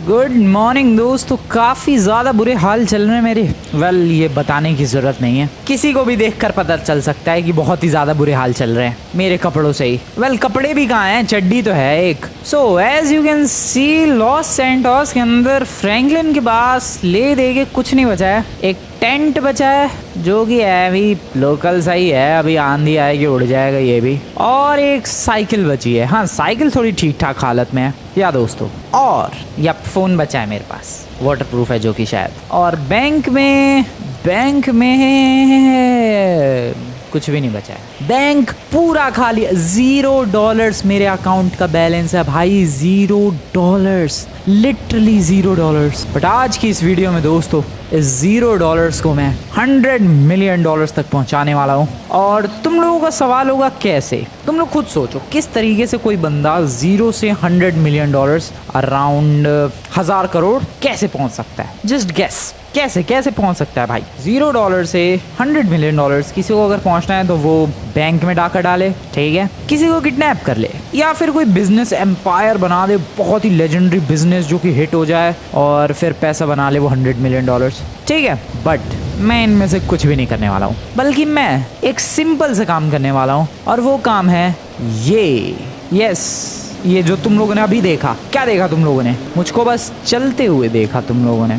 Good morning दोस्तों। काफ़ी ज़्यादा बुरे हाल चल रहे हैं मेरे। ये बताने की ज़रूरत नहीं है, किसी को भी देखकर पता चल सकता है कि बहुत ही ज़्यादा बुरे हाल चल रहे हैं मेरे कपड़ों से ही। कपड़े भी कहाँ हैं, चड्डी तो है एक। So as you can see Los Santos के अंदर फ्रैंकलिन के पास ले दे के कुछ नहीं बचा है। एक टेंट बचा है जो कि है भी लोकल सा ही है, अभी आंधी आएगी उड़ जाएगा ये भी। और एक साइकिल बची है। हाँ, साइकिल थोड़ी ठीक ठाक हालत में है या दोस्तों। और या फ़ोन बचा है मेरे पास, वाटरप्रूफ है जो कि शायद। और बैंक में कुछ भी नहीं बचा है। बैंक पूरा खाली, $0 मेरे अकाउंट का बैलेंस है भाई। $0, लिटरली $0। बट आज की इस वीडियो में दोस्तों इस $0 को मैं $100 मिलियन तक पहुंचाने वाला हूं। और तुम लोगों का सवाल होगा कैसे। तुम लोग खुद सोचो किस तरीके से कोई बंदा 0 से $100 मिलियन अराउंड 1000 करोड़ कैसे पहुंच सकता है। जस्ट गेस, कैसे पहुंच सकता है भाई। $0 से $100 मिलियन। किसी को अगर पहुंचना है तो वो बैंक में डाका डाले, ठीक है, किसी को किडनैप कर ले, या फिर कोई बिजनेस एम्पायर बना दे, बहुत ही लेजेंडरी बिजनेस जो कि हिट हो जाए और फिर पैसा बना ले वो $100 मिलियन, ठीक है। बट मैं इनमें से कुछ भी नहीं करने वाला हूँ, बल्कि मैं एक सिंपल सा काम करने वाला हूँ। और वो काम है ये जो तुम लोगों ने अभी देखा। क्या देखा तुम लोगों ने? मुझको बस चलते हुए देखा तुम लोगों ने।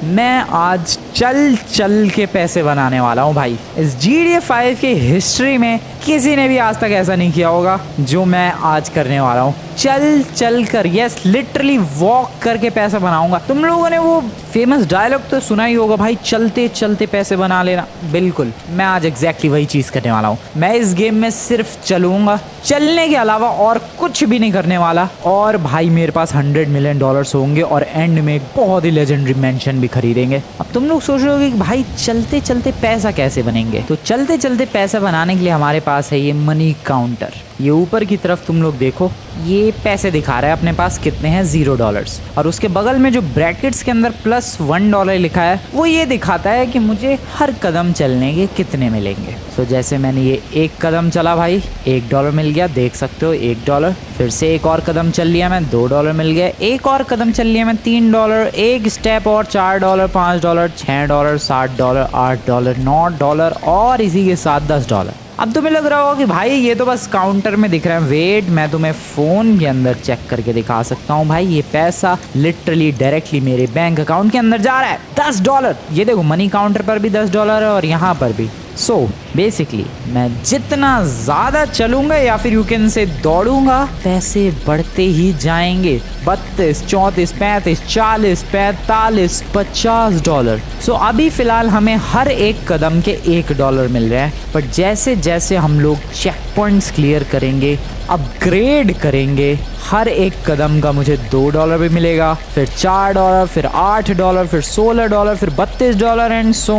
मैं आज चल के पैसे बनाने वाला हूँ भाई। इस GTA 5 की हिस्ट्री में किसी ने भी आज तक ऐसा नहीं किया होगा जो मैं आज करने वाला हूँ। चल कर, लिटरली वॉक करके पैसा बनाऊंगा। तुम लोगों ने वो फेमस डायलॉग तो सुना ही होगा भाई, चलते चलते पैसे बना लेना। बिल्कुल, मैं आज एग्जैक्टली वही चीज़ करने वाला हूँ। मैं इस गेम में सिर्फ चलूंगा, चलने के अलावा और कुछ भी नहीं करने वाला। और भाई मेरे पास $100 मिलियन होंगे और एंड में एक बहुत ही लेजेंडरी मैंशन भी खरीदेंगे। अब तुम लोग सोच रहे होगे कि भाई चलते चलते पैसा कैसे बनेंगे। तो चलते चलते पैसा बनाने के लिए हमारे पास है ये मनी काउंटर। ये ऊपर की तरफ तुम लोग देखो, ये पैसे दिखा रहा है अपने पास कितने हैं, $0। और उसके बगल में जो ब्रैकेट्स के अंदर +$1 लिखा है वो ये दिखाता है कि मुझे हर कदम चलने के कितने मिलेंगे। तो जैसे मैंने ये एक कदम चला भाई, $1 मिल गया, देख सकते हो $1। फिर से एक और कदम चल लिया मैं, $2 मिल गया। एक और कदम चल लिया मैं, $3। एक स्टेप और $4, $5, $6, $7, $8, $9 और इसी के साथ $10। अब तुम्हें लग रहा होगा कि भाई ये तो बस काउंटर में दिख रहा है। वेट, मैं तुम्हें फ़ोन के अंदर चेक करके दिखा सकता हूँ भाई। ये पैसा लिटरली डायरेक्टली मेरे बैंक अकाउंट के अंदर जा रहा है, $10। ये देखो, मनी काउंटर पर भी $10 है और यहाँ पर भी। सो बेसिकली मैं जितना ज़्यादा चलूँगा या फिर यू कैन से दौड़ूंगा, पैसे बढ़ते ही जाएंगे। $32, $34, $35, $40, $45, $50। सो अभी फ़िलहाल हमें हर एक कदम के $1 मिल रहा है। बट जैसे जैसे हम लोग चेक पॉइंट्स क्लियर करेंगे, अपग्रेड करेंगे, हर एक कदम का मुझे $2 भी मिलेगा, फिर $4, फिर $8, फिर $16, फिर $32 एंड सो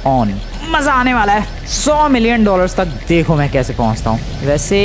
ऑन। मज़ा आने वाला है। $100 मिलियन तक देखो मैं कैसे पहुंचता हूं। वैसे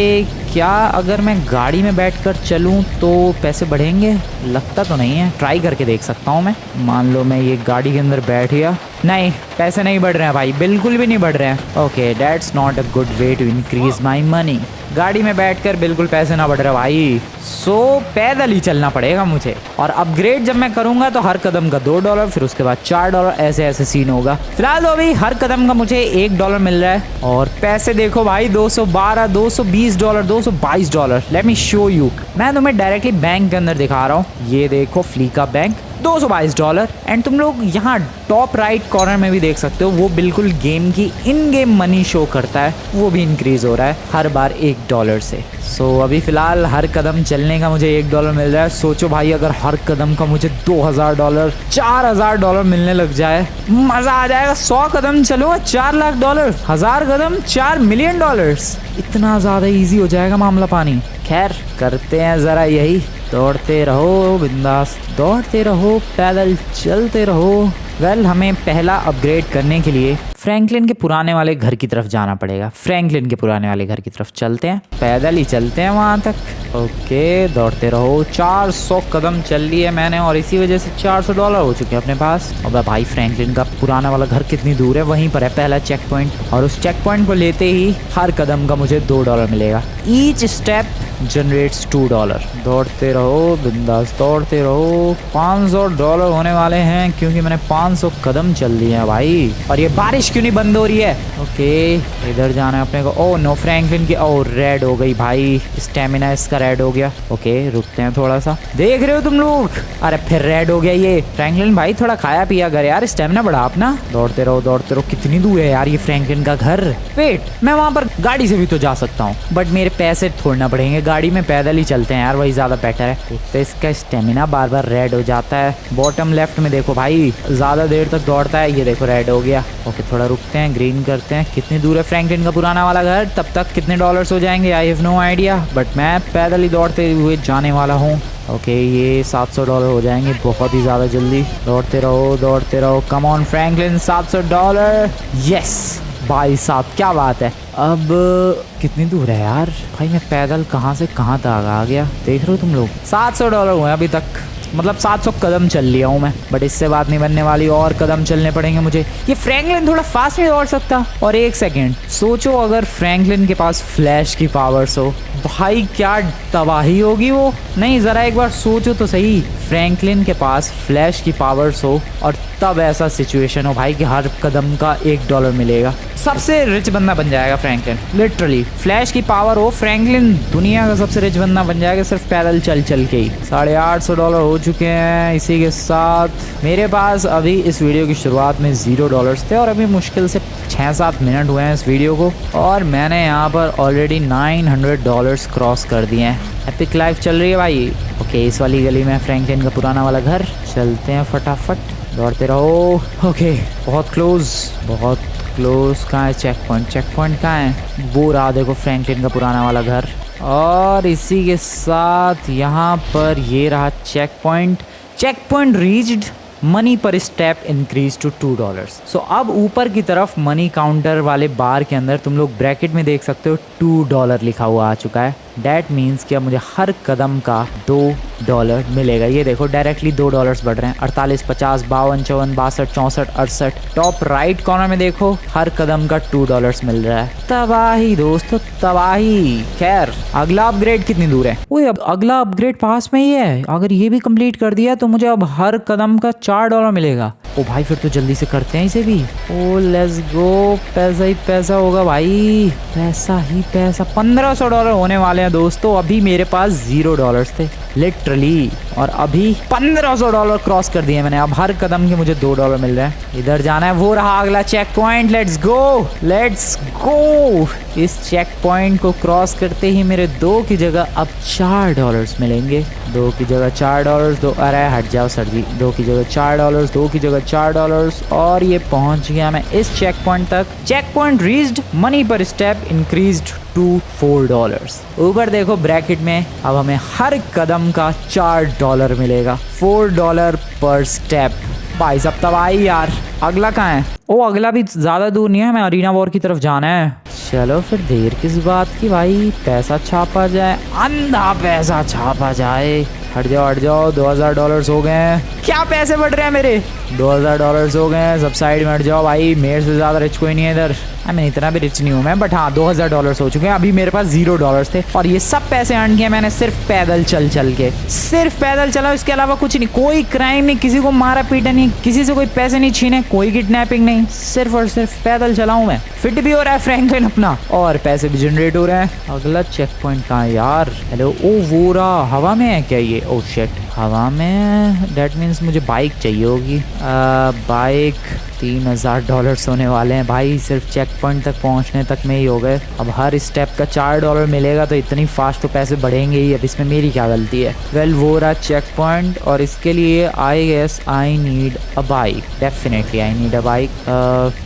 क्या अगर मैं गाड़ी में बैठकर चलूं तो पैसे बढ़ेंगे? लगता तो नहीं है, ट्राई करके देख सकता हूं मैं। मान लो मैं ये गाड़ी के अंदर बैठ गया, नहीं, पैसे नहीं बढ़ रहे हैं भाई, बिल्कुल भी नहीं बढ़ रहे हैं। Okay, that's not a good way to increase my money. गाड़ी में बैठकर बिल्कुल पैसे ना बढ़ रहे भाई। सो पैदल ही चलना पड़ेगा मुझे। और अपग्रेड जब मैं करूंगा तो हर कदम का $2, फिर उसके बाद $4, ऐसे सीन होगा। फिलहाल तो अभी हर कदम का मुझे $1 मिल रहा है। और पैसे देखो भाई, $212, $220, $222। Let me show you. मैं तुम्हें डायरेक्टली बैंक के अंदर दिखा रहा हूँ। ये देखो, फ्लीका बैंक, $222। एंड तुम लोग यहाँ टॉप राइट कॉर्नर में भी देख सकते हो, वो बिल्कुल गेम की इन गेम मनी शो करता है, वो भी इंक्रीज हो रहा है हर बार $1 से। सो अभी फ़िलहाल हर कदम चलने का मुझे $1 मिल रहा है। सोचो भाई, अगर हर कदम का मुझे $2000, $4000 मिलने लग जाए, मज़ा आ जाएगा। 100 कदम चलो, $4 लाख, 1000 कदम, $4 मिलियन। इतना ज़्यादा ईजी हो जाएगा मामला पानी। खैर, करते हैं ज़रा यही, दौड़ते रहो बिंदास, दौड़ते रहो, पैदल चलते रहो। हमें पहला अपग्रेड करने के लिए फ्रैंकलिन के पुराने वाले घर की तरफ जाना पड़ेगा। फ्रैंकलिन के पुराने वाले घर की तरफ चलते हैं, पैदल ही चलते हैं वहाँ तक। ओके, दौड़ते रहो। 400 कदम चल लिए मैंने और इसी वजह से $400 हो चुके हैं अपने पास। और भाई फ्रैंकलिन का पुराना वाला घर कितनी दूर है, वहीं पर है पहला चेक पॉइंट। और उस चेक पॉइंट को लेते ही हर कदम का मुझे $2 मिलेगा। Each step generates $2। दौड़ते रहो बिंदास, दौड़ते रहो। $500 होने वाले हैं क्योंकि मैंने 500 कदम चल लिए हैं भाई। और ये बारिश क्यों नहीं बंद हो रही है? ओके, इधर जाना है अपने को। ओह नो, फ्रैंकलिन की रेड हो गई भाई, स्टेमिना इसका रेड हो गया। ओके रुकते हैं थोड़ा सा, देख रहे हो तुम लोग? अरे फिर रेड हो गया ये। फ्रैंकलिन भाई थोड़ा खाया पिया कर यार, स्टेमिना बढ़ा अपना। दौड़ते रहो दौड़ते रहो। कितनी दूर है यार ये फ्रैंकलिन का घर? वेट, मैं वहां पर गाड़ी से भी तो जा सकता हूँ, बट मेरे पैसे छोड़ना पड़ेंगे। गाड़ी में पैदल ही चलते हैं यार, वही ज्यादा बेटर है। तो इसका स्टेमिना बार बार रेड हो जाता है। बॉटम लेफ्ट में देखो भाई, ज्यादा देर तक दौड़ता है। ये देखो रेड हो गया। ओके थोड़ा रुकते हैं, ग्रीन करते हैं। कितनी दूर है फ्रैंकलिन का पुराना वाला घर? तब तक कितने डॉलर्स हो जाएंगे I have no idea, but मैं पैदल ही दौड़ते हुए जाने वाला हूँ। ओके ये $700 हो जाएंगे बहुत ही ज़्यादा जल्दी। दौड़ते रहो, कम ऑन फ्रैंकलिन, $700। यस भाई साहब क्या बात है। अब कितनी दूर है यार भाई? मैं पैदल कहाँ से कहाँ तक आ गया, देख रहे हो तुम लोग? $700 हुए अभी तक, मतलब 700 कदम चल लिया हूँ मैं। बट इससे बात नहीं बनने वाली, और कदम चलने पड़ेंगे मुझे। ये फ्रैंकलिन थोड़ा फास्ट नहीं दौड़ सकता? और एक सेकेंड सोचो, अगर फ्रैंकलिन के पास फ्लैश की पावर्स हो भाई, क्या तबाही होगी वो। नहीं जरा एक बार सोचो तो सही, फ्रैंकलिन के पास फ्लैश की पावर्स हो और तब ऐसा सिचुएशन हो भाई कि हर कदम का $1 मिलेगा। सबसे रिच बंदा बन जाएगा फ्रैंकलिन, लिटरली। फ्लैश की पावर हो, फ्रैंकलिन दुनिया का सबसे रिच बंदा बन जाएगा सिर्फ पैदल चल चल के ही। $850 हो चुके हैं। इसी के साथ मेरे पास अभी इस वीडियो की शुरुआत में $0 थे और अभी मुश्किल से 6-7 मिनट हुए हैं इस वीडियो को, और मैंने यहाँ पर ऑलरेडी $900 क्रॉस कर दिए हैं। एपिक लाइफ चल रही है भाई। ओके इस वाली गली में फ्रैंकलिन का पुराना वाला घर। चलते हैं फटाफट, दौड़ते रहो। ओके बहुत क्लोज, बहुत क्लोज। कहाँ है चेक पॉइंट? चेक पॉइंट कहाँ है? वो रहा देखो फ्रैंकलिन का पुराना वाला घर। और इसी के साथ यहाँ पर ये रहा check point. Check point reached, money पर स्टेप इंक्रीज टू $2। सो अब ऊपर की तरफ मनी काउंटर वाले बार के अंदर तुम लोग ब्रैकेट में देख सकते हो $2 लिखा हुआ आ चुका है। डैट मीन्स कि अब मुझे हर कदम का $2 मिलेगा। ये देखो डायरेक्टली $2 बढ़ रहे हैं। 48, 50, 52, 54, 62, 64, 68। टॉप राइट कॉर्नर में देखो हर कदम का $2 मिल रहा है। तबाही दोस्तों, तबाही। खैर अगला अपग्रेड कितनी दूर है? ओए अब अगला अपग्रेड पास में ही है। अगर ये भी कंप्लीट कर दिया तो मुझे अब हर कदम का $4 मिलेगा। ओ भाई फिर तो जल्दी से करते हैं इसे भी। ओ लेट्स गो, पैसा ही पैसा होगा भाई, पैसा ही पैसा। $1500 होने वाले हैं दोस्तों। अभी मेरे पास $0 थे लिटरली, और अभी $1500 क्रॉस कर दिए मैंने। अब हर कदम के मुझे $2 मिल रहे हैं। इधर जाना है, वो रहा अगला check point. Let's go, let's go. इस चेक पॉइंट को क्रॉस करते ही मेरे 2 की जगह अब $4 मिलेंगे। 2 की जगह $4, 2 अरे हट जाओ सर जी। 2 की जगह $4, 2 की जगह $4, और ये पहुंच गया मैं इस चेक पॉइंट तक। चेक पॉइंट रीच्ड, मनी पर स्टेप इंक्रीज्ड टू $4। ऊपर देखो ब्रैकेट में अब हमें हर कदम का $4 मिलेगा। $4 पर स्टेप। भाई साहब तबाही यार। अगला कहाँ है? ओ अगला भी ज्यादा दूर नहीं है, हमें अरीना वॉर की तरफ जाना है। चलो फिर देर किस बात की भाई, पैसा छापा जाए, अंधा पैसा छापा जाए। हट जाओ, $2000 हो गए। क्या पैसे बढ़ रहे हैं मेरे? $2000 हो गए। सब साइड में हट जाओ भाई, मेरे से ज्यादा रिच कोई नहीं है इधर। मैं इतना भी रिच नहीं हूँ मैं, बट हाँ $2000 हो चुके हैं। अभी मेरे पास $0 थे और ये सब पैसे अर्न किए मैंने सिर्फ पैदल चल चल के। सिर्फ पैदल चला, इसके अलावा कुछ नहीं। कोई क्राइम नहीं, किसी को मारा पीटा नहीं, किसी से कोई पैसे नहीं छीने, कोई किडनैपिंग नहीं। सिर्फ और सिर्फ पैदल चला हूँ मैं। फिट भी हो रहा है फ्रैंकलिन अपना, और पैसे भी जनरेट हो रहे हैं। अगला चेक पॉइंट कहाँ है यार? हेलो, ओ वो रहा। हवा में है क्या ये? ओ शिट, हवा में। डेट मीन्स मुझे बाइक चाहिए होगी। बाइक $3000 होने वाले हैं भाई, सिर्फ चेक पॉइंट तक पहुंचने तक में ही हो गए। अब हर स्टेप का $4 मिलेगा तो इतनी फास्ट तो पैसे बढ़ेंगे ही। अब इसमें मेरी क्या गलती है? वेल वो रहा चेक पॉइंट, और इसके लिए I guess I need a bike. Definitely I need a bike.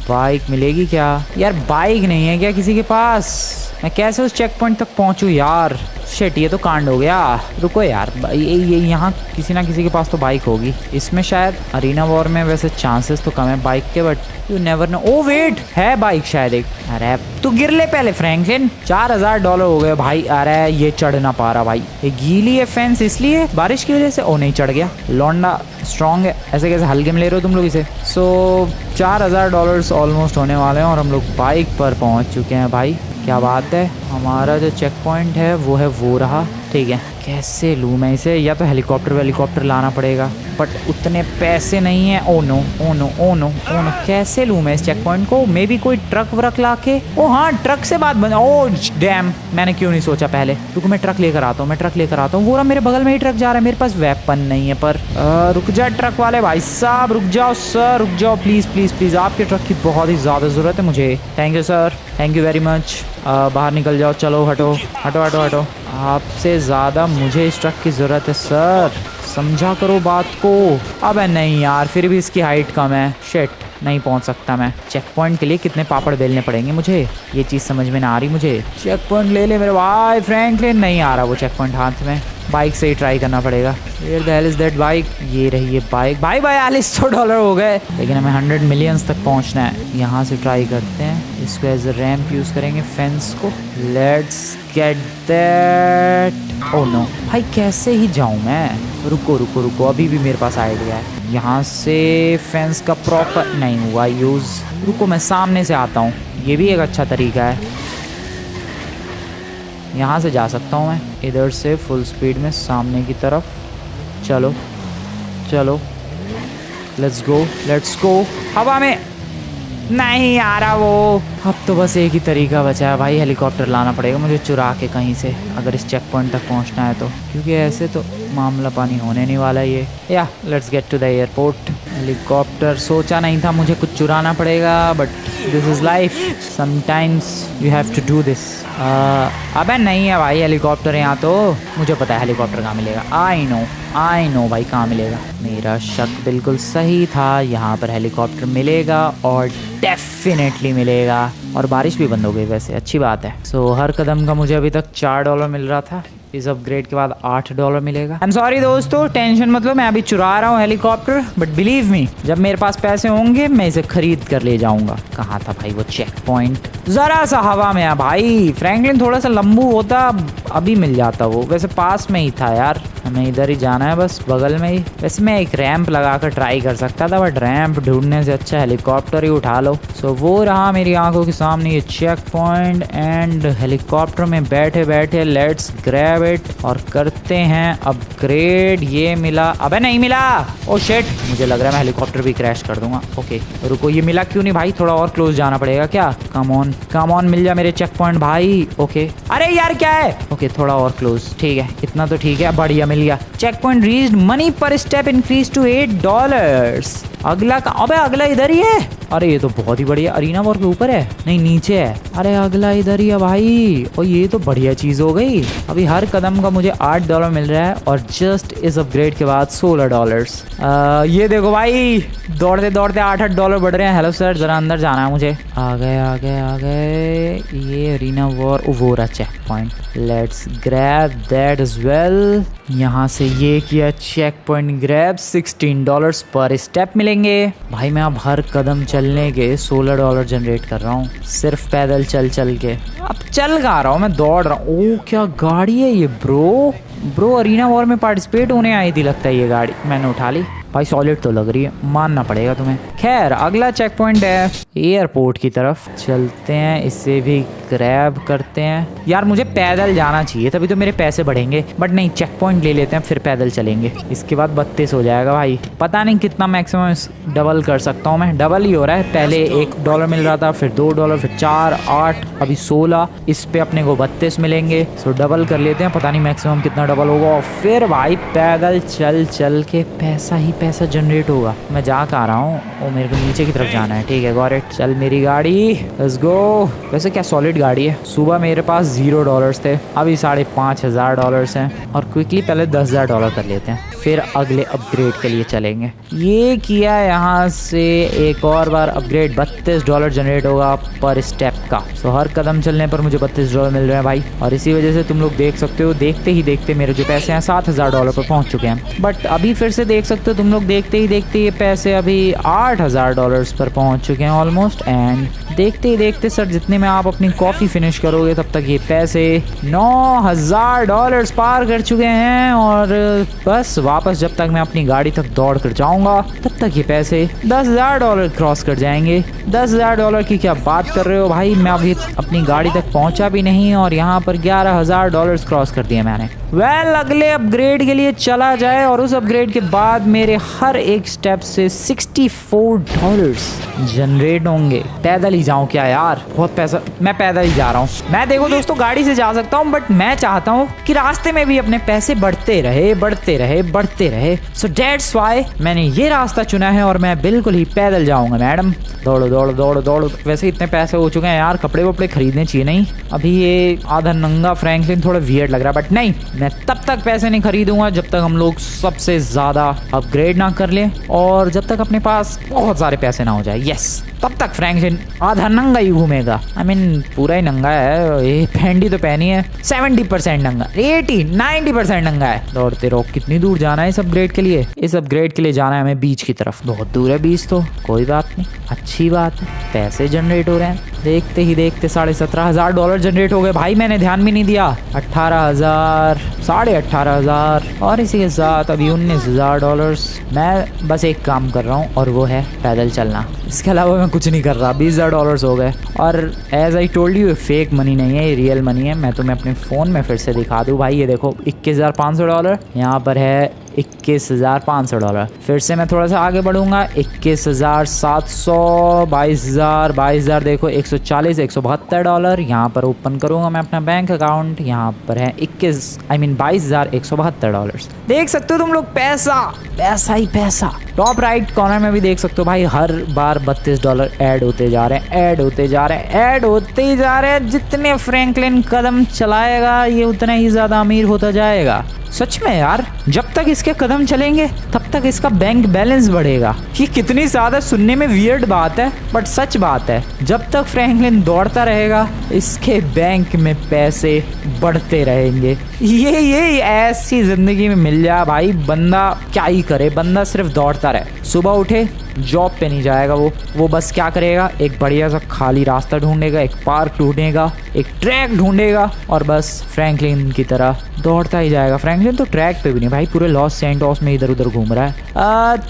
Bike मिलेगी क्या यार? बाइक नहीं है क्या किसी के पास? मैं कैसे उस चेक पॉइंट तक पहुंचूं यार? शिट, ये तो कांड हो गया। रुको यार, ये यहाँ किसी ना किसी के पास तो बाइक होगी। इसमें शायद अरीना वॉर में वैसे चांसेस तो कम है बाइक के, but you never know. Oh wait, है बाइक शायद एक। अरे तू गिर ले पहले फ्रैंकलिन। $4000 हो गए भाई। अरे ये चढ़ ना पा रहा भाई, ये गीली है फेंस इसलिए, बारिश की वजह से। ओ नहीं, चढ़ गया। लौंडा स्ट्रॉन्ग है, ऐसे कैसे हल्के में ले रहे हो तुम लोग इसे? सो $4000 ऑलमोस्ट होने वाले हैं और हम लोग बाइक पर पहुंच चुके हैं भाई। क्या बात है, हमारा जो चेक पॉइंट है वो है वो रहा। ठीक है, कैसे लूँ मैं इसे, या तो हेलीकॉप्टर लाना पड़ेगा, बट उतने पैसे नहीं हैं। Oh no oh no oh no oh no, कैसे लूँ मैं इस चेक पॉइंट को? मे बी कोई ट्रक व्रक ला के, ओ हाँ ट्रक से बात बन, ओ डैम, मैंने क्यों नहीं सोचा पहले। रुको मैं ट्रक लेकर आता हूँ, वो रहा मेरे बगल में ही ट्रक जा रहा है। मेरे पास वेपन नहीं है पर रुक जा ट्रक वाले भाई साहब, रुक जाओ सर, रुक जाओ प्लीज़ प्लीज़ प्लीज़, आपके ट्रक की बहुत ही ज़्यादा ज़रूरत है मुझे। Thank you sir, thank you very much. बाहर निकल जाओ, चलो हटो हटो हटो हटो, आपसे ज़्यादा मुझे इस ट्रक की ज़रूरत है सर, समझा करो बात को। अबे नहीं यार, फिर भी इसकी हाइट कम है, शिट, नहीं पहुंच सकता मैं। चेक पॉइंट के लिए कितने पापड़ बेलने पड़ेंगे मुझे, ये चीज़ समझ में ना आ रही मुझे। चेक पॉइंट ले ले मेरे भाई फ्रैंकलिन, नहीं आ रहा वो चेक पॉइंट हाथ में, बाइक से ही ट्राई करना पड़ेगा। Where the hell is that bike, ये रही ये बाइक। भाई $4200 हो गए, लेकिन हमें 100 मिलियंस तक पहुंचना है। यहाँ से ट्राई करते हैं, इसको एज अ रैंप यूज़ करेंगे, फेंस को। Let's get that. Oh no भाई, कैसे ही जाऊँ मैं? रुको रुको रुको, अभी भी मेरे पास आइडिया है। यहाँ से फेंस का प्रॉपर नहीं हुआ यूज़, रुको मैं सामने से आता हूँ, ये भी एक अच्छा तरीका है। यहाँ से जा सकता हूँ मैं, इधर से फुल स्पीड में सामने की तरफ। चलो चलो, लेट्स गो। हवा में नहीं आ रहा वो। अब तो बस एक ही तरीका बचा है भाई, हेलीकॉप्टर लाना पड़ेगा मुझे चुरा के कहीं से, अगर इस चेक पॉइंट तक पहुंचना है तो, क्योंकि ऐसे तो मामला पानी होने नहीं वाला ये। या let's get to the airport. Helicopter, सोचा नहीं था मुझे कुछ चुराना पड़ेगा, but this is life, sometimes you have to do this. अबे नहीं है भाई हेलीकॉप्टर यहाँ तो, मुझे पता है हेलीकॉप्टर कहाँ मिलेगा। आई नो भाई कहाँ मिलेगा, मेरा शक बिल्कुल सही था, यहाँ पर हेलीकॉप्टर मिलेगा और डेफिनेटली मिलेगा। और बारिश भी बंद हो गई वैसे, अच्छी बात है। सो हर कदम का मुझे अभी तक $4 मिल रहा था, इस अपग्रेड के बाद $8 मिलेगा। आई एम सॉरी दोस्तों, टेंशन मतलब, मैं अभी चुरा रहा हूँ हेलीकॉप्टर, बट बिलीव मी, जब मेरे पास पैसे होंगे मैं इसे खरीद कर ले जाऊंगा। कहाँ था भाई वो चेक पॉइंट? जरा सा हवा में है भाई फ्रैंकलिन, थोड़ा सा लंबू होता अभी मिल जाता वो, वैसे पास में ही था यार, हमें इधर ही जाना है बस, बगल में ही। वैसे मैं एक रैंप लगाकर ट्राई कर सकता था, बट रैंप ढूंढने से अच्छा हेलीकॉप्टर ही उठा लो। सो वो रहा मेरी आंखों के सामने ये चेक पॉइंट, एंड हेलीकॉप्टर में बैठे बैठे लेट्स ग्रैब इट और करते हैं अपग्रेड। ये मिला, अबे नहीं मिला, ओ शिट, मुझे लग रहा है मैं हेलीकॉप्टर भी क्रैश कर दूंगा। ओके रुको, ये मिला क्यों नहीं भाई, थोड़ा और क्लोज जाना पड़ेगा क्या? कम ऑन मिल जा मेरे चेक पॉइंट भाई। ओके, अरे यार क्या है? ओके थोड़ा और क्लोज, ठीक है, इतना तो ठीक है, बढ़िया मिल गया। चेक पॉइंट रीच्ड, मनी पर स्टेप इंक्रीज टू $8। अगला का, अबे अगला इधर ही है। अरे ये तो बहुत ही बढ़िया, अरीना वॉर के ऊपर है, नहीं नीचे है। अरे अगला इधर ही है भाई, और ये तो बढ़िया चीज हो गई। अभी हर कदम का मुझे $8 मिल रहा है, और जस्ट इस अपग्रेड के बाद $16। ये देखो भाई, दौड़ते दौड़ते $8 बढ़ रहे हैं। हेलो सर, जरा अंदर जाना है मुझे। आ गए। ये अरीना वॉर, वो रहा check point, let's grab that as well. यहाँ से ये किया चेक पॉइंट ग्रैब, $16 पर स्टेप मिलेंगे। भाई मैं अब हर कदम चलने के $16 जनरेट कर रहा हूँ, सिर्फ पैदल चल के। अब चल गा रहा हूँ मैं, दौड़ रहा हूँ। ओ क्या गाड़ी है ये ब्रो, अरीना वॉर में पार्टिसिपेट होने आई थी लगता है ये गाड़ी, मैंने उठा ली। भाई सॉलिड तो लग रही है, मानना पड़ेगा तुम्हें। खैर अगला चेक पॉइंट है एयरपोर्ट की तरफ, चलते हैं, इसे भी ग्रैब करते हैं। यार मुझे पैदल जाना चाहिए, तभी तो मेरे पैसे बढ़ेंगे, बट नहीं, चेक पॉइंट ले लेते हैं फिर पैदल चलेंगे। इसके बाद 32 हो जाएगा भाई, पता नहीं कितना मैक्सिमम डबल कर सकता हूँ मैं। डबल ही हो रहा है, पहले $1 मिल रहा था, फिर $2, फिर 4, 8, अभी 16, इस पे अपने को 32 मिलेंगे। सो डबल कर लेते हैं, पता नहीं मैक्सिमम कितना डबल होगा। और फिर भाई पैदल चल के पैसा ही पैसा जनरेट होगा। मैं जा कहाँ आ रहा हूँ, वो मेरे को नीचे की तरफ जाना है, ठीक है गॉट इट। चल मेरी गाड़ी, लेट्स गो। वैसे क्या सॉलिड गाड़ी है। सुबह मेरे पास $0 थे, अभी $5,500 हैं, और क्विकली पहले $10,000 कर लेते हैं, फिर अगले अपग्रेड के लिए चलेंगे। ये किया यहाँ से एक और बार अपग्रेड, $32 जनरेट होगा पर स्टेप का। सो हर कदम चलने पर मुझे $32 मिल रहे हैं भाई, और इसी वजह से तुम लोग देख सकते हो, देखते ही देखते मेरे जो पैसे हैं $7,000 पर पहुँच चुके हैं। बट अभी फिर से देख सकते हो तुम लोग, देखते ही देखते ये पैसे अभी $8,000 पर पहुँच चुके हैं ऑलमोस्ट। एंड देखते ही देखते सर, जितने में आप अपनी कॉफ़ी फिनिश करोगे तब तक ये पैसे $9,000 पार कर चुके हैं। और बस वापस जब तक मैं अपनी गाड़ी तक दौड़ कर जाऊंगा तब तक ये पैसे $10,000 क्रॉस कर जाएंगे। $10,000 की क्या बात कर रहे हो भाई, मैं अभी अपनी गाड़ी तक पहुंचा भी नहीं और यहाँ पर $11,000 क्रॉस कर दिए मैंने। वेल, अगले अपग्रेड के लिए चला जाए और उस अपग्रेड के बाद मेरे हर एक स्टेप से $64 जनरेट होंगे। पैदल ही जाऊं क्या यार, बहुत पैसा, मैं पैदल ही जा रहा हूँ। मैं देखो दोस्तों गाड़ी से जा सकता हूँ बट मैं चाहता हूँ कि रास्ते में भी अपने पैसे बढ़ते रहे बढ़ते रहे बढ़ते रहे। सो दैट्स व्हाई मैंने ये रास्ता चुना है और मैं बिल्कुल ही पैदल जाऊंगा। मैडम दौड़ो दौड़ो दौड़ो दौड़ो। वैसे इतने पैसे हो चुके हैं यार, कपड़े वपड़े खरीदने चाहिए। नहीं अभी ये आधा नंगा फ्रैंकलिन थोड़ा वियर्ड लग रहा है बट नहीं, मैं तब तक पैसे नहीं खरीदूंगा जब तक हम लोग सबसे ज्यादा अपग्रेड ना कर लें और जब तक अपने पास बहुत सारे पैसे ना हो जाए। यस, तब तक फ्रैंकलिन आधा नंगा ही घूमेगा। आई मीन पूरा ही नंगा है, ये पैंडी तो पहनी है। 70% नंगा, 90% नंगा है। दौड़ते रहो। कितनी दूर जाना है इस अपग्रेड के लिए? इस अपग्रेड के लिए जाना है हमें बीच की तरफ। बहुत दूर है बीच तो, कोई बात नहीं, अच्छी बात है। पैसे जनरेट हो रहे हैं, देखते ही देखते $17,500 जनरेट हो गए भाई। मैंने ध्यान भी नहीं दिया। 18,000, $18,500 और इसी के साथ अभी $19,000। मैं बस एक काम कर रहा हूँ और वो है पैदल चलना, इसके अलावा मैं कुछ नहीं कर रहा। $20,000 हो गए और as I told you fake money नहीं है, ये रियल मनी है। मैं तुम्हें अपने फ़ोन में फिर से दिखा दूँ भाई, ये देखो $21,500 यहाँ पर है, $21,500। फिर से मैं थोड़ा सा आगे बढ़ूंगा, 21,700, 22,000 देखो, $140, $172। यहाँ पर ओपन करूंगा मैं अपना बैंक अकाउंट, यहाँ पर है $22,172। देख सकते हो तुम लोग, पैसा पैसा ही पैसा। टॉप राइट कॉर्नर में भी देख सकते हो भाई, हर बार $32 ऐड होते जा रहे हैं, ऐड होते जा रहे हैं, ऐड होते ही जा रहे हैं। जितने फ्रैंकलिन कदम चलाएगा ये उतना ही ज्यादा अमीर होता जाएगा। सच में यार, जब तक इसके कदम चलेंगे तब तक इसका बैंक बैलेंस बढ़ेगा। ये कितनी ज्यादा सुनने में वियर्ड बात है बट सच बात है। जब तक फ्रैंकलिन दौड़ता रहेगा इसके बैंक में पैसे बढ़ते रहेंगे। ये ऐसी जिंदगी में मिल जाए भाई, बंदा क्या ही करे, बंदा सिर्फ दौड़ता रहे। सुबह उठे, जॉब पे नहीं जाएगा वो बस क्या करेगा, एक बढ़िया सा खाली रास्ता ढूंढेगा, एक पार्क ढूंढेगा, एक ट्रैक ढूंढेगा और बस फ्रैंकलिन की तरह दौड़ता ही जाएगा। फ्रैंकलिन तो ट्रैक पे भी नहीं भाई, पूरे लॉस सैंटोस में इधर उधर घूम रहा है।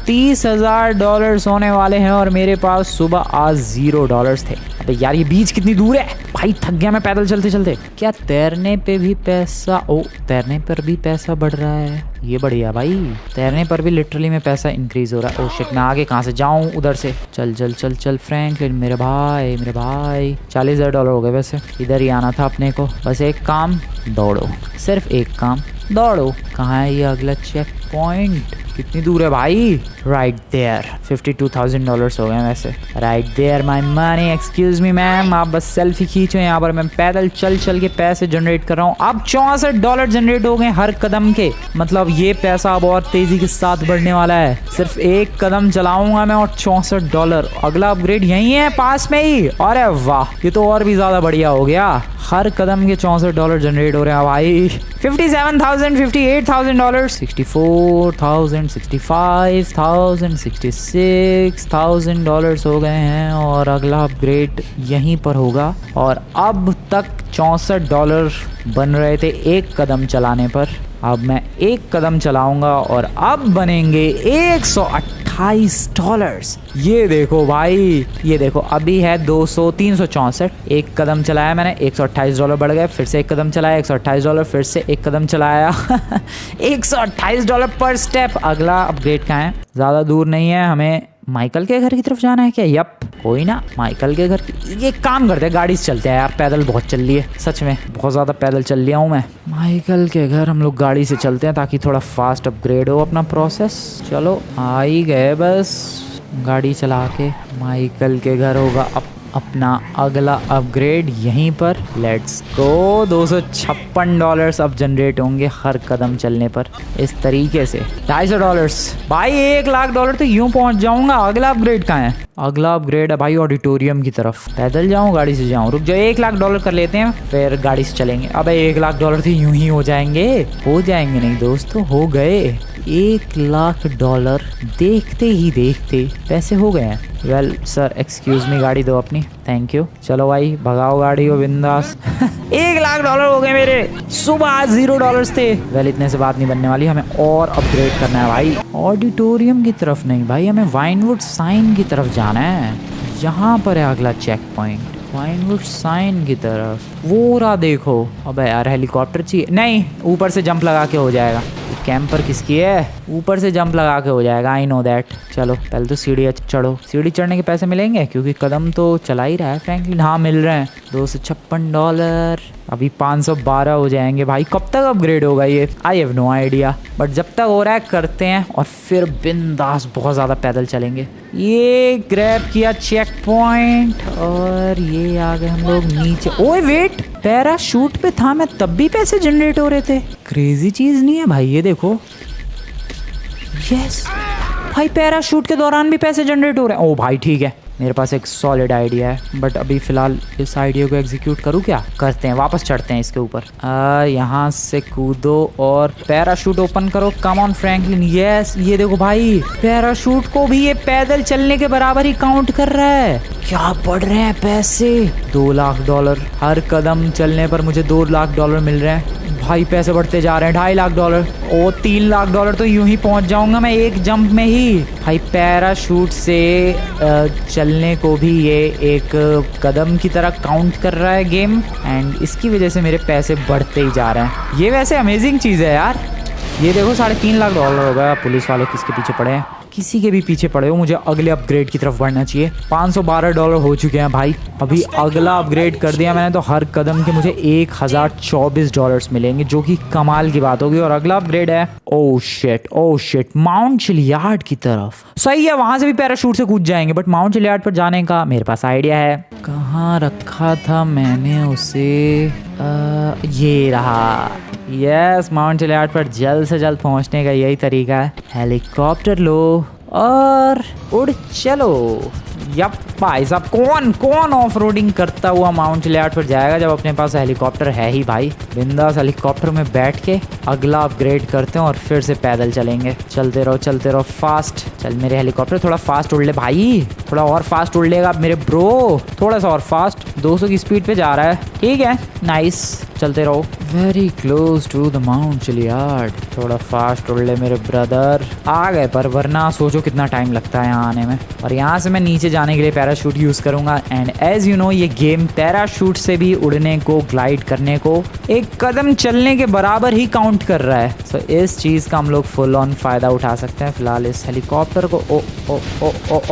$30,000 होने वाले हैं और मेरे पास सुबह आज $0 थे। अबे यार ये बीच कितनी दूर है भाई, थक गया मैं पैदल चलते चलते। क्या तैरने पे भी पैसा, ओ तैरने पर भी पैसा बढ़ रहा है, ये बढ़िया भाई। तैरने पर भी लिटरली में पैसा इंक्रीज हो रहा है। ओ शिट, मैं आगे कहाँ से जाऊँ, उधर से। चल चल चल चल फ्रैंकलिन मेरे भाई मेरे भाई। $40,000 हो गए। वैसे इधर ही आना था अपने को। बस एक काम, दौड़ो, सिर्फ एक काम, दौड़ो। कहाँ है ये अगला चेक पॉइंट? कितनी दूर है भाई? Right there. $52,000 हो गए वैसे। Right there my money. Excuse me ma'am, आप बस सेल्फी खींचो। यहाँ पर मैं पैदल चल चल के पैसे जनरेट कर रहा हूँ। अब $64 जनरेट हो गए हर कदम के। मतलब ये पैसा अब और तेजी के साथ बढ़ने वाला है। सिर्फ एक कदम चलाऊंगा मैं और $64। अगला अपग्रेड यही है पास में ही। अरे वाह, ये तो और भी ज्यादा बढ़िया हो गया। हर कदम के $64 जनरेट हो रहे हैं भाई। $57,000, $58,000, $64,000, $65,000, $66,000 हो गए हैं और अगला अपग्रेड यहीं पर होगा। और अब तक $64 बन रहे थे एक कदम चलाने पर। अब मैं एक कदम चलाऊंगा और अब बनेंगे $128। ये देखो भाई, ये देखो अभी है 364। एक कदम चलाया मैंने, $128 बढ़ गए। फिर से एक कदम चलाया, $128। फिर से एक कदम चलाया, $128 पर स्टेप। अगला अपग्रेड कहाँ है? ज़्यादा दूर नहीं है, हमें माइकल के घर की तरफ जाना है क्या? यप, कोई ना, माइकल के घर। ये काम करते हैं, गाड़ी से चलते हैं यार, पैदल बहुत चल ली है, सच में बहुत ज़्यादा पैदल चल लिया हूँ मैं। माइकल के घर हम लोग गाड़ी से चलते हैं ताकि थोड़ा फास्ट अपग्रेड हो अपना प्रोसेस। चलो आ ही गए, बस गाड़ी चला के माइकल के घर होगा अपना अगला अपग्रेड यहीं पर। Let's go. $256 अब जनरेट होंगे हर कदम चलने पर इस तरीके से। $250 भाई, $1,00,000 तो यूं पहुंच जाऊंगा। अगला अपग्रेड कहाँ है? अगला अपग्रेड है भाई ऑडिटोरियम की तरफ। पैदल जाऊं गाड़ी से जाऊं? रुक जाओ, $1,00,000 कर लेते हैं फिर गाड़ी से चलेंगे। अबे $1,00,000 तो यूं ही हो जाएंगे? हो जाएंगे नहीं दोस्तों, हो गए। $1,00,000 देखते ही देखते पैसे हो गए हैं। वेल सर एक्सक्यूज मी, गाड़ी दो अपनी, थैंक यू। चलो भाई भगाओ गाड़ी को बिंदास। $1,00,000 हो गए मेरे, सुबह $0 थे। वेल इतने से बात नहीं बनने वाली, हमें और अपग्रेड करना है भाई। ऑडिटोरियम की तरफ नहीं भाई, हमें वाइनवुड साइन की तरफ जाना है। यहाँ पर है अगला चेक पॉइंट, वाइनवुड साइन की तरफ। वो रहा देखो। अबे यार हेलीकॉप्टर चाहिए, नहीं ऊपर से जंप लगा के हो जाएगा। कैंपर किसकी है? ऊपर से जंप लगा के हो जाएगा, आई नो दैट। चलो पहले तो सीढ़ी चढ़ो। सीढ़ी चढ़ने के पैसे मिलेंगे क्योंकि कदम तो चला ही रहा है फ्रैंकलिन। हाँ मिल रहे हैं, $256। अभी 512 हो जाएंगे भाई। कब तक अपग्रेड होगा ये? I have no idea, but जब तक हो रहा है करते हैं और फिर बिंदास बहुत ज़्यादा पैदल चलेंगे। ये ग्रैब किया चेक पॉइंट और ये आ गए हम लोग नीचे। ओए वेट, पैराशूट पे था मैं तब भी पैसे जनरेट हो रहे थे। क्रेजी चीज़ नहीं है भाई ये देखो। यस भाई, पैराशूट के दौरान भी पैसे जनरेट हो रहे हैं। ओ भाई ठीक है, मेरे पास एक सॉलिड आइडिया है, बट अभी फिलहाल इस आइडिया को एग्जीक्यूट करूँ क्या? करते हैं, वापस चढ़ते हैं इसके ऊपर। यहाँ से कूदो और पैराशूट ओपन करो। Come on Franklin. यस ये देखो भाई, पैराशूट को भी ये पैदल चलने के बराबर ही काउंट कर रहा है। क्या बढ़ रहे हैं पैसे? $2,00,000 हर कदम चलने पर मुझे $2,00,000 मिल रहे हैं भाई। पैसे बढ़ते जा रहे हैं। $2,50,000 और $3,00,000 तो यूं ही पहुंच जाऊंगा मैं एक जंप में ही भाई। पैराशूट से चलने को भी ये एक कदम की तरह काउंट कर रहा है गेम, एंड इसकी वजह से मेरे पैसे बढ़ते ही जा रहे हैं। ये वैसे अमेजिंग चीज़ है यार। ये देखो $3.5 लाख हो गया। पुलिस वाले किसके पीछे पड़े हैं? किसी के भी पीछे पड़े हो, मुझे अगले अपग्रेड की तरफ बढ़ना चाहिए। $512 हो चुके हैं भाई। अभी अगला अपग्रेड कर दिया मैंने तो हर कदम के मुझे $1,024 मिलेंगे, जो कि कमाल की बात होगी। और अगला अपग्रेड है ओह शिट, माउंट चिलियार्ड की तरफ। सही है, वहां से भी पैराशूट से कूद जाएंगे, बट माउंट चिलियार्ड पर जाने का मेरे पास आइडिया है। कहाँ रखा था मैंने उसे? ये रहा। यस, माउंट चिलियार्ड पर जल्द से जल्द पहुंचने का यही तरीका है। हेलीकॉप्टर लो और उड़ चलो। यप भाई साहब, कौन ऑफ रोडिंग करता हुआ माउंट चिलियार्ड पर जाएगा जब अपने पास हेलीकॉप्टर है ही भाई। बिंदास हेलीकॉप्टर में बैठ के अगला अपग्रेड करते हैं और फिर से पैदल चलेंगे। चलते रहो फास्ट। चल मेरे हेलीकॉप्टर थोड़ा फास्ट उड़ ले भाई, थोड़ा और फास्ट उड़ लेगा मेरे ब्रो, थोड़ा सा और फास्ट। 200 की स्पीड पे जा रहा है, ठीक है, नाइस। चलते रहो। Very close to the mount Chiliad. थोड़ा फास्ट उड़ ले मेरे ब्रदर। आ गए, पर वरना सोचो कितना टाइम लगता है यहाँ आने में। और यहाँ से मैं नीचे जाने के लिए पैराशूट यूज़ करूँगा। एंड एज यू नो ये गेम पैराशूट से भी उड़ने को, ग्लाइड करने को एक कदम चलने के बराबर ही काउंट कर रहा है। सो इस चीज़ का हम लोग फुल ऑन फ़ायदा उठा सकते हैं। फिलहाल इस हेलीकॉप्टर को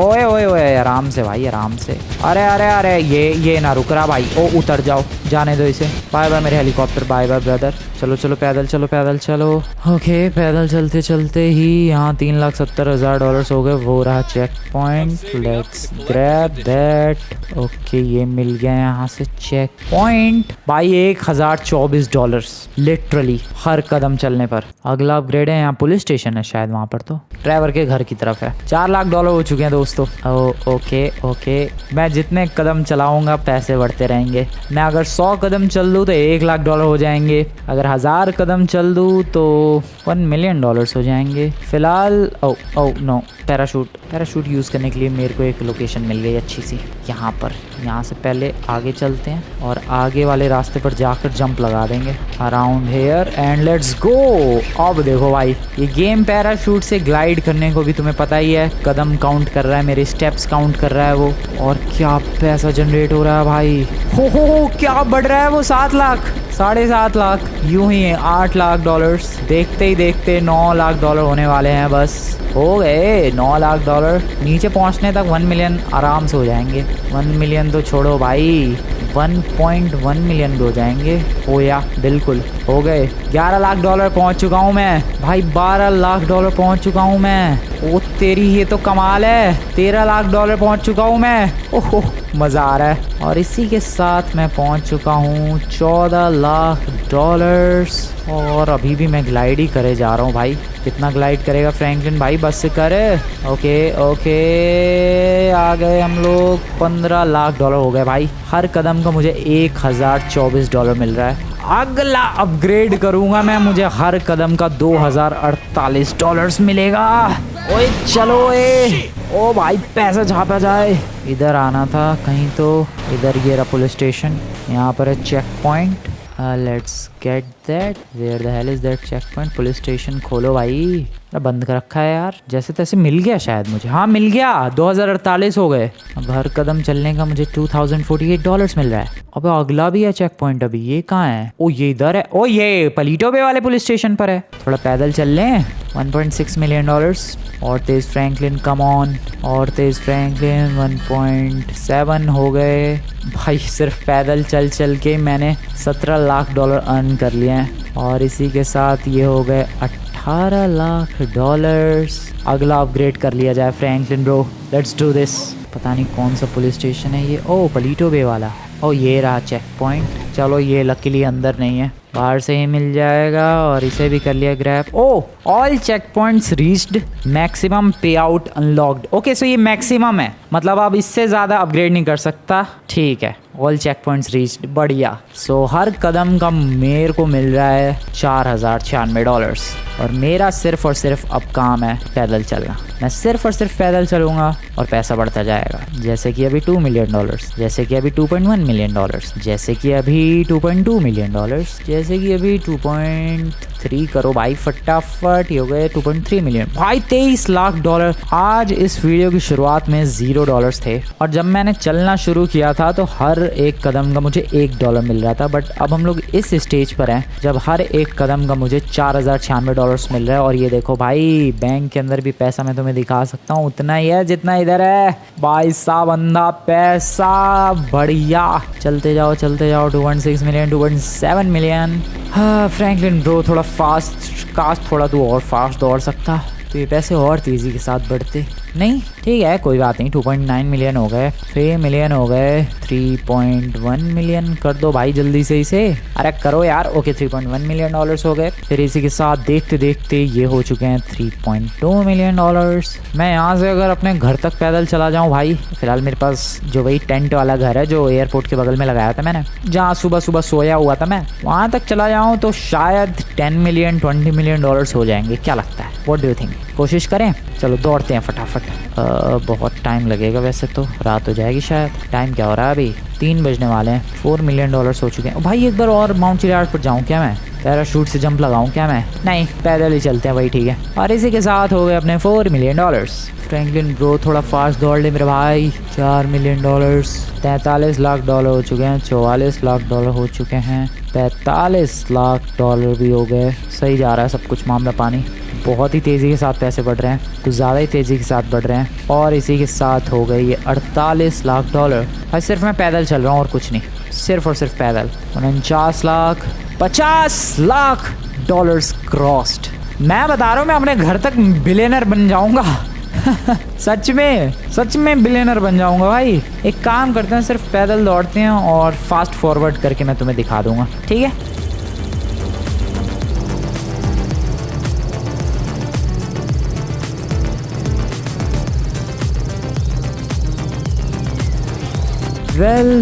ओए आराम से भाई, आराम से। अरे ये ना रुक रहा भाई। ओ उतर जाओ, जाने दो इसे। बाय बाय मेरे हेलीकॉप्टर, बाय बाय ब्रदर। चलो पैदल चलो। ओके, पैदल चलते चलते ही यहाँ $3,70,000 हो गए। वो रहा check point, let's grab that. Okay ये मिल गया यहाँ से चेक पॉइंट भाई। $1,024 लिटरली हर कदम चलने पर। अगला अपग्रेड है, यहाँ पुलिस स्टेशन है शायद, वहाँ पर तो ड्राइवर के घर की तरफ है। $4,00,000 हो चुके हैं दोस्तों। ओके मैं जितने कदम चलाऊंगा पैसे बढ़ते रहेंगे। मैं अगर 100 कदम चल दूँ तो $1,00,000 हो जाएंगे। अगर 1000 कदम चल दूँ तो $1 million हो जाएंगे। फिलहाल नो, पैराशूट यूज़ करने के लिए मेरे को एक लोकेशन मिल गई अच्छी सी। यहाँ से पहले आगे चलते हैं और आगे वाले रास्ते पर जाकर जंप लगा देंगे around hair and let's go. अब देखो भाई, ये गेम पैराशूट से ग्लाइड करने को भी तुम्हें पता ही है, कदम काउंट कर रहा है, मेरे स्टेप्स काउंट कर रहा है वो। और क्या पैसा जनरेट हो रहा है भाई। हो क्या बढ़ रहा है वो। 7 लाख, 7.5 लाख, यूं ही है $8,00,000। देखते ही देखते $9,00,000 होने वाले हैं। बस हो गए $9,00,000। नीचे पहुंचने तक 1 मिलियन आराम से हो जाएंगे। 1 मिलियन तो छोड़ो भाई, 1.1 मिलियन हो जाएंगे। ओ या बिल्कुल हो गए। $11,00,000 पहुंच चुका हूं मैं भाई। $12,00,000 पहुंच चुका हूं मैं। ओ तेरी, ये तो कमाल है। $13,00,000 पहुंच चुका हूं मैं। ओहो मज़ा आ रहा है। और इसी के साथ मैं पहुंच चुका हूं $14,00,000। और अभी भी मैं ग्लाइड ही करे जा रहा हूँ भाई। कितना ग्लाइड करेगा फ्रैंकलिन भाई, बस से करे। ओके आ गए हम लोग। $15,00,000 हो गए भाई। हर कदम का मुझे $1,024 मिल रहा है। अगला अपग्रेड करूंगा मैं, मुझे हर कदम का $2048 मिलेगा। ओए चलो ओ भाई पैसा छापा जाए। इधर आना था कहीं, तो इधर ये रहा पुलिस स्टेशन, यहाँ पर है check point. Let's get that, where the hell is that check point. Police station खोलो भाई, बंद कर रखा है यार। जैसे तैसे मिल गया शायद मुझे, हाँ मिल गया, 2048 हो गए। अब हर कदम चलने का मुझे $2048 मिल रहा है। अब अगला भी है चेक पॉइंट, अभी ये कहाँ है? ओ ये इधर है, ओ ये पलीटो बे वाले पुलिस स्टेशन पर है। थोड़ा पैदल चल लें। $1.6 मिलियन। और तेज फ्रैंकलिन, कम ऑन। और तेज फ्रैंकलिन 1.7 हो गए भाई। सिर्फ पैदल चल चल के मैंने $17 लाख अर्न कर लिए हैं। और इसी के साथ ये हो गए $18 लाख। अगला अपग्रेड कर लिया जाए Franklin bro, let's do this. पता नहीं कौन सा पुलिस स्टेशन है ये। ओ पलीटो बे वाला। ओ ये रहा चेक पॉइंट। चलो ये लकीली अंदर नहीं है, बाहर से ही मिल जाएगा। और इसे भी कर लिया grab. Oh all check points reached, maximum pay out unlocked. Okay so ये मैक्सिमम है, मतलब अब इससे ज़्यादा अपग्रेड नहीं कर सकता। ठीक है, ऑल चेक पॉइंट्स रीच्ड, बढ़िया। सो हर कदम का मेरे को मिल रहा है $4096। और मेरा सिर्फ और सिर्फ अब काम है पैदल चलना। मैं सिर्फ और सिर्फ पैदल चलूँगा और पैसा बढ़ता जाएगा। जैसे कि अभी $2 मिलियन, जैसे कि अभी $2.1 मिलियन, जैसे कि अभी $2.2 मिलियन, जैसे कि अभी 2.3 करो भाई फटाफट। ये हो गए 2.3 मिलियन भाई। $23 लाख। आज इस वीडियो की शुरुआत में $0 थे, और जब मैंने चलना शुरू किया था तो हर एक कदम का मुझे $1 मिल रहा था। बट अब हम लोग इस स्टेज पर हैं जब हर एक कदम का मुझे $4096 मिल रहा है। और ये देखो भाई, बैंक के अंदर भी पैसा मैं तुम्हें दिखा सकता हूँ, उतना ही है जितना इधर है भाई साहब। अंधा पैसा, बढ़िया। चलते जाओ 2.6 मिलियन, 2.7 मिलियन। हाँ फ्रैंकलिन ब्रो, थोड़ा फास्ट, काश थोड़ा तू और फास्ट दौड़ सकता तो ये पैसे और तेज़ी के साथ बढ़ते। नहीं ठीक है, कोई बात नहीं। 2.9 मिलियन हो गए, 3 मिलियन हो गए, 3.1 मिलियन कर दो भाई जल्दी से इसे। अरे करो यार। ओके $3.1 मिलियन हो गए। फिर इसी के साथ देखते देखते ये हो चुके हैं $3.2 मिलियन। मैं यहाँ से अगर अपने घर तक पैदल चला जाऊँ भाई, फिलहाल मेरे पास जो वही टेंट वाला घर है जो एयरपोर्ट के बगल में लगाया था मैंने, जहाँ सुबह सुबह सोया हुआ था मैं, वहाँ तक चला जाऊँ तो शायद 10 मिलियन, 20 मिलियन हो जाएंगे। क्या लगता है? What do you think? कोशिश करें? चलो दौड़ते हैं फटाफट। बहुत टाइम लगेगा वैसे तो, रात हो जाएगी शायद। टाइम क्या हो रहा है अभी? 3 बजने वाले हैं। $4 मिलियन हो चुके हैं भाई। एक बार और माउंट चिलियार्ड पर जाऊँ क्या मैं? पैराशूट से जंप लगाऊं क्या मैं? नहीं, पैदल ही चलते हैं भाई, ठीक है। और इसी के साथ हो गए अपने $4 मिलियन। फ्रैंकलिन ब्रो थोड़ा फास्ट दौड़ ले मेरे भाई। $4 मिलियन, $43 लाख हो चुके हैं, $44 लाख हो चुके हैं, $45 लाख भी हो गए। सही जा रहा है सब कुछ मामला पानी। बहुत ही तेज़ी के साथ पैसे बढ़ रहे हैं, कुछ ज़्यादा ही तेज़ी के साथ बढ़ रहे हैं। और इसी के साथ हो गई ये $48 लाख। भाई सिर्फ मैं पैदल चल रहा हूँ और कुछ नहीं, सिर्फ और सिर्फ पैदल। 49 लाख, $50 लाख क्रॉस्ड। मैं बता रहा हूँ मैं अपने घर तक बिलियनर बन जाऊँगा। सच में बिलियनर बन जाऊँगा भाई। एक काम करते हैं, सिर्फ पैदल दौड़ते हैं और फास्ट फॉरवर्ड करके मैं तुम्हें दिखा दूँगा, ठीक है।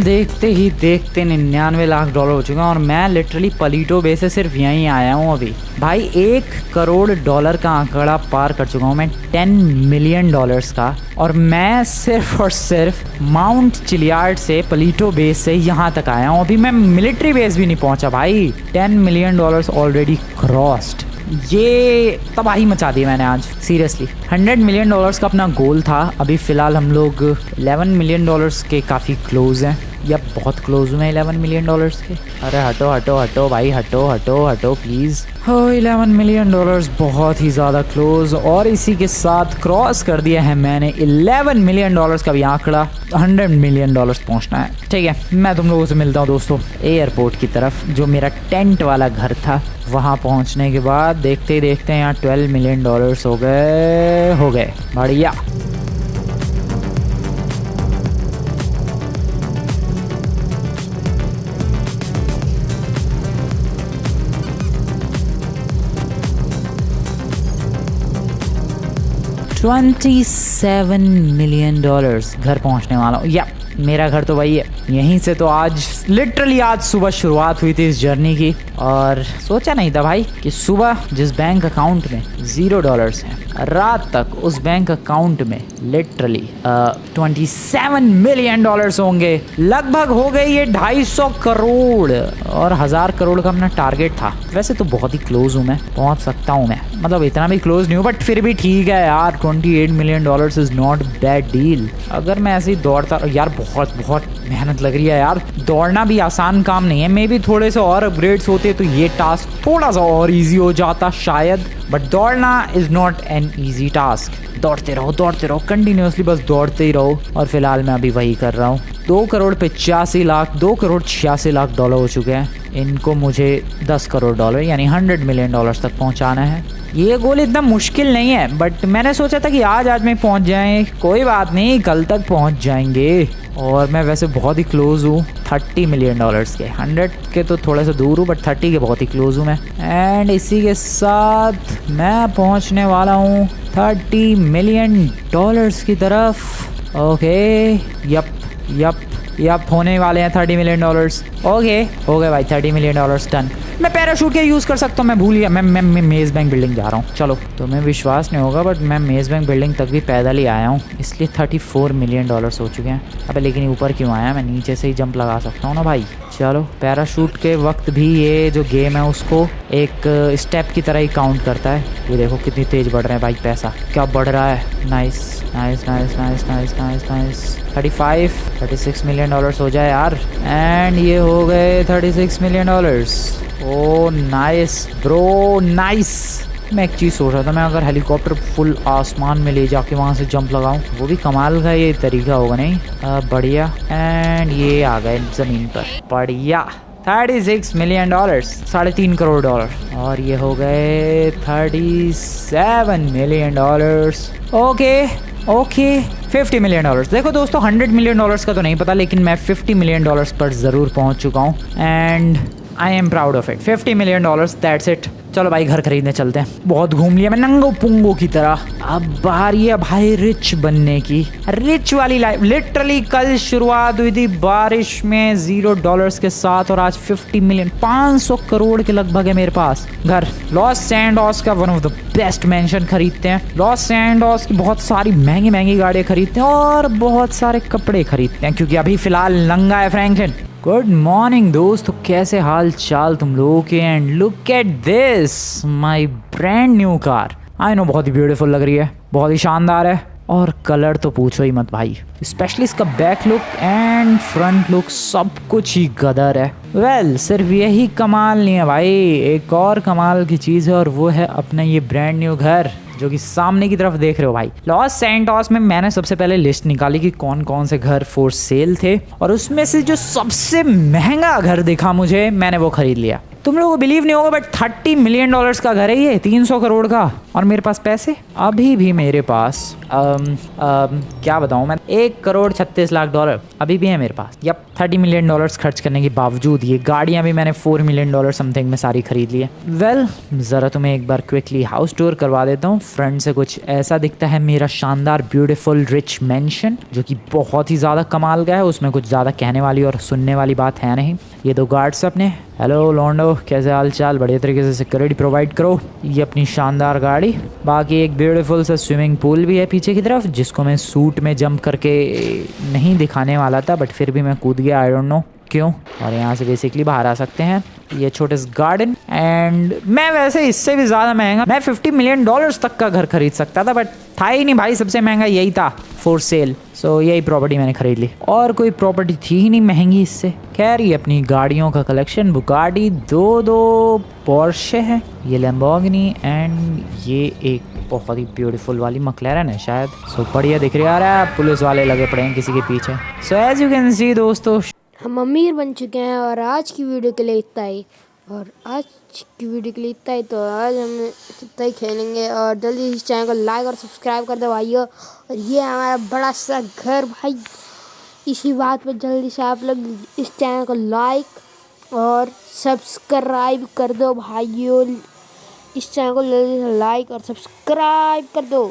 देखते ही देखते $99 लाख हो चुका है। और मैं लिटरली पलीटो बे से सिर्फ यहीं आया हूँ अभी भाई। $1 करोड़ का आंकड़ा पार कर चुका हूँ मैं, $10 मिलियन का। और मैं सिर्फ और सिर्फ माउंट चिलियार्ड से, पलीटो बेस से यहाँ तक आया हूँ। अभी मैं मिलिट्री बेस भी नहीं पहुँचा भाई। $10 मिलियन ऑलरेडी क्रॉस्ड। ये तबाही मचा दी मैंने आज, सीरियसली। $100 मिलियन का अपना गोल था। अभी फ़िलहाल हम लोग $11 मिलियन के काफ़ी क्लोज हैं, या बहुत क्लोज हुए हैं $11 मिलियन के। अरे हटो हटो हटो भाई, हटो हटो हटो प्लीज़। हो $11 मिलियन बहुत ही ज़्यादा क्लोज। और इसी के साथ क्रॉस कर दिया है मैंने $11 मिलियन का भी आंकड़ा। $100 मिलियन पहुंचना है, ठीक है। मैं तुम लोगों से मिलता हूँ दोस्तों एयरपोर्ट की तरफ, जो मेरा टेंट वाला घर था। वहाँ पहुँचने के बाद देखते ही देखते यहाँ $12 मिलियन हो गए, बढ़िया। $27 मिलियन घर पहुंचने वाला हूँ, या मेरा घर तो वही है, यहीं से तो आज लिटरली आज सुबह शुरुआत हुई थी इस जर्नी की। और सोचा नहीं था भाई कि सुबह जिस बैंक अकाउंट में $0 हैं, रात तक उस बैंक अकाउंट में लिटरली $27 मिलियन होंगे। लगभग हो गए ये 250 करोड़, और 1000 करोड़ का अपना टारगेट था। वैसे तो बहुत ही क्लोज हूँ मैं, पहुंच सकता हूँ मैं, मतलब इतना भी क्लोज नहीं हूँ बट फिर भी ठीक है यार। $28 million is not bad deal. अगर मैं ऐसे ही दौड़ता यार, बहुत बहुत मेहनत लग रही है यार, दौड़ना भी आसान काम नहीं है। मे बी थोड़े से और अपग्रेड्स होते तो ये टास्क थोड़ा सा और इजी हो जाता शायद, बट दौड़ना is not an easy task. दौड़ते रहो कंटिन्यूसली, बस दौड़ते ही रहो। और फिलहाल मैं अभी वही कर रहा हूँ। 2 करोड़ 85 लाख, 2 करोड़ 86 लाख डॉलर हो चुके हैं। इनको मुझे $10 करोड़ यानी $100 मिलियन तक पहुंचाना है। ये गोल इतना मुश्किल नहीं है, बट मैंने सोचा था कि आज में पहुंच जाएं। कोई बात नहीं, कल तक पहुंच जाएंगे। और मैं वैसे बहुत ही क्लोज हूँ $30 मिलियन के। 100 के तो थोड़ा सा दूर हूँ, बट 30 के बहुत ही क्लोज हूँ मैं। एंड इसी के साथ मैं पहुंचने वाला हूँ $30 मिलियन की तरफ। ओके, यप होने वाले हैं $30 मिलियन। ओके, हो गए भाई $30 मिलियन डन। मैं पैराशूट के यूज़ कर सकता हूँ, मैं भूल गया। मैं मेज़ बैंक बिल्डिंग जा रहा हूँ। चलो, तुम्हें विश्वास नहीं होगा बट मैं मेज़ बैंक बिल्डिंग तक भी पैदल ही आया हूँ, इसलिए $34 मिलियन हो चुके हैं। अबे लेकिन ऊपर क्यों आया? मैं नीचे से ही जंप लगा सकता हूँ ना भाई। चलो, पैराशूट के वक्त भी ये जो गेम है उसको एक स्टेप की तरह ही काउंट करता है। ये देखो कितनी तेज़ बढ़ रहे हैं भाई, पैसा क्या बढ़ रहा है। नाइस 36 मिलियन हो जाए यार। एंड ये हो गए $36 मिलियन। ओ नाइस ब्रो, नाइस। मैं एक चीज़ सोच रहा था, मैं अगर हेलीकॉप्टर फुल आसमान में ले जाके वहाँ से जंप लगाऊं, वो भी कमाल का ये तरीका होगा नहीं? बढ़िया। एंड ये आ गए ज़मीन पर, बढ़िया। $36 मिलियन, $3.5 करोड़। और ये हो गए $37 मिलियन। Okay, $50 million. देखो दोस्तों, $100 मिलियन का तो नहीं पता, लेकिन मैं $50 मिलियन पर ज़रूर पहुंच चुका हूँ। And I am proud of it. $50 million, that's it. चलो भाई, घर खरीदने चलते हैं। बहुत घूम लिया मैं नंगो पुंगो की तरह। अब बारी है भाई रिच बनने की, रिच वाली लाइफ। लिटरली कल शुरुआत हुई थी बारिश में $0 के साथ, और आज 50 मिलियन, 500 करोड़ के लगभग है मेरे पास। घर लॉस सैंटोस का one of the best mention खरीदते हैं। लॉस सैंटोस की बहुत सारी महंगी गाड़ियां खरीदते हैं और बहुत सारे कपड़े खरीदते हैं, क्योंकि अभी फिलहाल नंगा है फ्रैंकलिन। गुड मॉर्निंग दोस्तों, कैसे हाल चाल तुम लोगों के? And look at this, my brand new car. I know बहुत ही ब्यूटीफुल लग रही है, बहुत ही शानदार है। और कलर तो पूछो ही मत भाई, स्पेशली इसका back look and front look, सब कुछ ही गदर है। वेल, सिर्फ यही कमाल नहीं है भाई, एक और कमाल की चीज़ है, और वो है अपना ये ब्रांड न्यू घर जो कि सामने की तरफ देख रहे हो भाई। लॉस सैंटोस में मैंने सबसे पहले लिस्ट निकाली कि कौन कौन से घर फॉर सेल थे, और उसमें से जो सबसे महंगा घर दिखा मुझे, मैंने वो खरीद लिया। तुम लोगों को बिलीव नहीं होगा बट $30 मिलियन का घर है ये, 300 करोड़ का। और मेरे पास पैसे अभी भी मेरे पास क्या बताऊं मैं, $1.36 अभी भी है मेरे पास। यप, $30 मिलियन खर्च करने के बावजूद ये गाड़ियां भी मैंने $4 मिलियन समथिंग में सारी खरीद ली है। वेल, ज़रा तुम्हें एक बार क्विकली हाउस टूर करवा देता हूँ। फ्रंट से कुछ ऐसा दिखता है मेरा शानदार ब्यूटीफुल रिच मैंशन, जो कि बहुत ही ज़्यादा कमाल का है। उसमें कुछ ज़्यादा कहने वाली और सुनने वाली बात है नहीं। ये 2 गार्ड्स अपने, हेलो लॉन्डो, कैसे हाल चाल? बढ़िया तरीके से सिक्योरिटी प्रोवाइड करो। ये अपनी शानदार गाड़ी। बाकी एक ब्यूटीफुल सा स्विमिंग पूल भी है पीछे की तरफ, जिसको मैं सूट में जंप करके नहीं दिखाने वाला था, बट फिर भी मैं कूद गया, आई डोंट नो क्यों। और यहाँ से बेसिकली बाहर आ सकते हैं। ये छोटे से गार्डन। एंड मैं वैसे इससे भी ज़्यादा महंगा, मैं $50 मिलियन तक का घर खरीद सकता था, बट था ही नहीं भाई, सबसे महंगा यही था फॉर सेल। सो यही प्रॉपर्टी मैंने खरीद ली, और कोई प्रॉपर्टी थी ही नहीं महंगी इससे। खैर, ये अपनी गाड़ियों का कलेक्शन, बुगाटी, दो पोर्शे है, ये लैम्बोर्गिनी, एंड ये एक बहुत ही ब्यूटीफुल वाली मैक्लेरन है शायद। सो बढ़िया दिख रही है। पुलिस वाले लगे पड़े हैं किसी के पीछे। So as you can see दोस्तों, हम अमीर बन चुके हैं, और आज की वीडियो के लिए इतना ही। तो आज हम इतना ही खेलेंगे, और जल्दी इस चैनल को लाइक और सब्सक्राइब कर दो भाइयों। और ये हमारा बड़ा सा घर भाई, इसी बात पे जल्दी से आप लोग इस चैनल को लाइक और सब्सक्राइब कर दो भाइयों। इस चैनल को जल्दी से लाइक और सब्सक्राइब कर दो।